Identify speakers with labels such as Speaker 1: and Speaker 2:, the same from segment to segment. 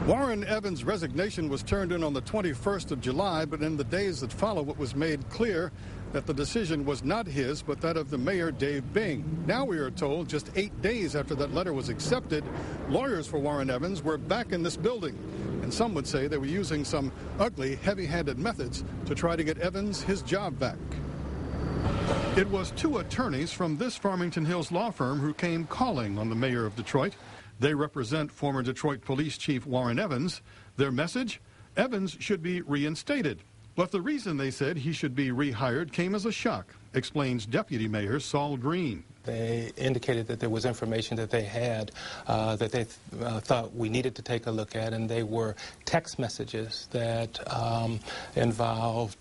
Speaker 1: Warren Evans' resignation was turned in on the 21st of July, but in the days that followed, it was made clear that the decision was not his, but that of the mayor, Dave Bing. Now we are told, just 8 days after that letter was accepted, lawyers for Warren Evans were back in this building. And some would say they were using some ugly, heavy-handed methods to try to get Evans his job back. It was two attorneys from this Farmington Hills law firm who came calling on the mayor of Detroit. They represent former Detroit Police Chief Warren Evans. Their message? Evans should be reinstated. But the reason they said he should be rehired came as a shock, explains Deputy Mayor Saul Green.
Speaker 2: They indicated that there was information that they had that they thought we needed to take a look at, and they were text messages that involved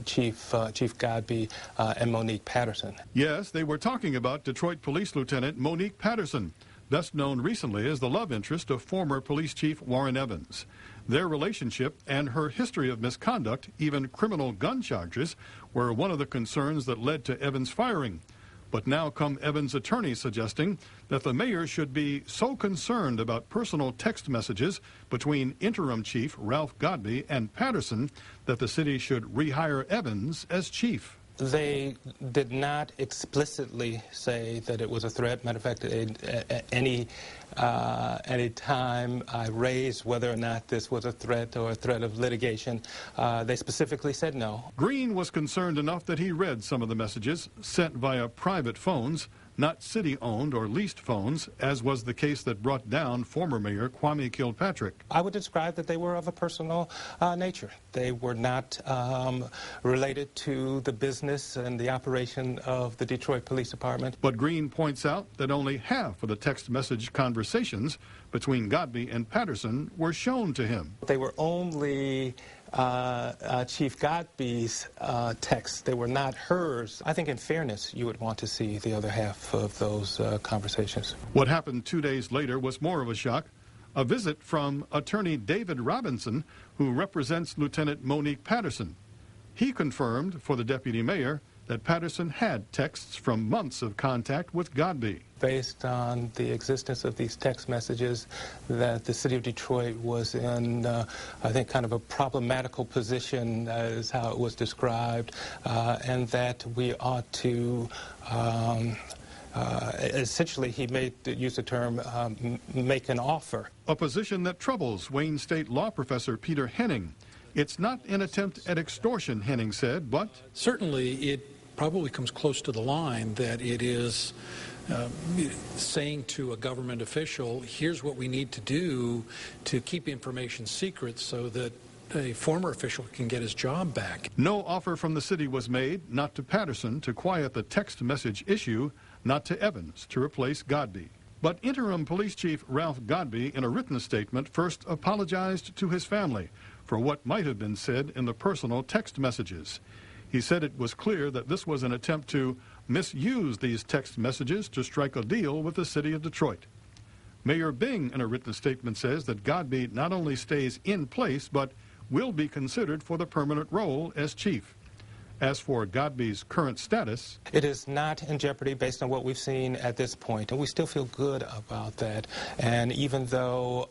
Speaker 2: Chief Godbee and Monique Patterson.
Speaker 1: Yes, they were talking about Detroit Police Lieutenant Monique Patterson, best known recently as the love interest of former Police Chief Warren Evans. Their relationship and her history of misconduct, even criminal gun charges, were one of the concerns that led to Evans' firing. But now come Evans' attorneys suggesting that the mayor should be so concerned about personal text messages between interim chief Ralph Godbee and Patterson that the city should rehire Evans as chief.
Speaker 2: They did not explicitly say that it was a threat. Matter of fact, any time I raised whether or not this was a threat or a threat of litigation, they specifically said no.
Speaker 1: Green was concerned enough that he read some of the messages sent via private phones, not city-owned or leased phones, as was the case that brought down former Mayor Kwame Kilpatrick.
Speaker 2: I would describe that they were of a personal nature. They were not related to the business and the operation of the Detroit Police Department.
Speaker 1: But Green points out that only half of the text message conversations between Godbee and Patterson were shown to him.
Speaker 2: They were only Chief Godbee's texts. They were not hers. I think in fairness, you would want to see the other half of those conversations.
Speaker 1: What happened 2 days later was more of a shock. A visit from attorney David Robinson, who represents Lieutenant Monique Patterson. He confirmed for the deputy mayor that Patterson had texts from months of contact with Godbee.
Speaker 2: Based on the existence of these text messages, that the city of Detroit was in, I think, kind of a problematical position, is how it was described, and that we ought to essentially, he used the term, make an offer.
Speaker 1: A position that troubles Wayne State law professor Peter Henning. It's not an attempt at extortion, Henning said, but
Speaker 3: certainly it probably comes close to the line that it is saying to a government official, here's what we need to do to keep information secret so that a former official can get his job back.
Speaker 1: No offer from the city was made, not to Patterson to quiet the text message issue, not to Evans to replace Godbee. But interim police chief Ralph Godbee, in a written statement, first apologized to his family for what might have been said in the personal text messages. He said it was clear that this was an attempt to misuse these text messages to strike a deal with the city of Detroit. Mayor Bing, in a written statement, says that Godbee not only stays in place, but will be considered for the permanent role as chief. As for Godbee's current status,
Speaker 2: it is not in jeopardy based on what we've seen at this point, and we still feel good about that. And even though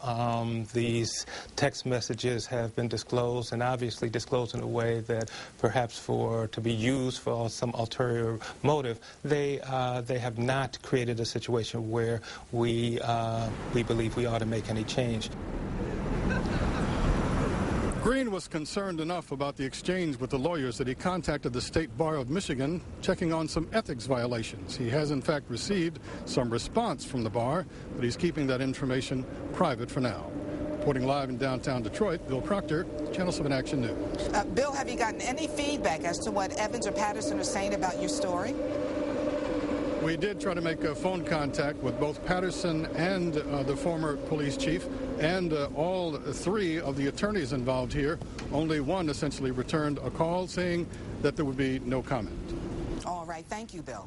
Speaker 2: these text messages have been disclosed, and obviously disclosed in a way that perhaps to be used for some ulterior motive, they have not created a situation where we believe we ought to make any change.
Speaker 1: Green was concerned enough about the exchange with the lawyers that he contacted the State Bar of Michigan, checking on some ethics violations. He has, in fact, received some response from the bar, but he's keeping that information private for now. Reporting live in downtown Detroit, Bill Proctor, Channel 7 Action News.
Speaker 4: Bill, have you gotten any feedback as to what Evans or Patterson are saying about your story?
Speaker 1: We did try to make a phone contact with both Patterson and the former police chief and all three of the attorneys involved here. Only one essentially returned a call saying that there would be no comment.
Speaker 4: All right. Thank you, Bill.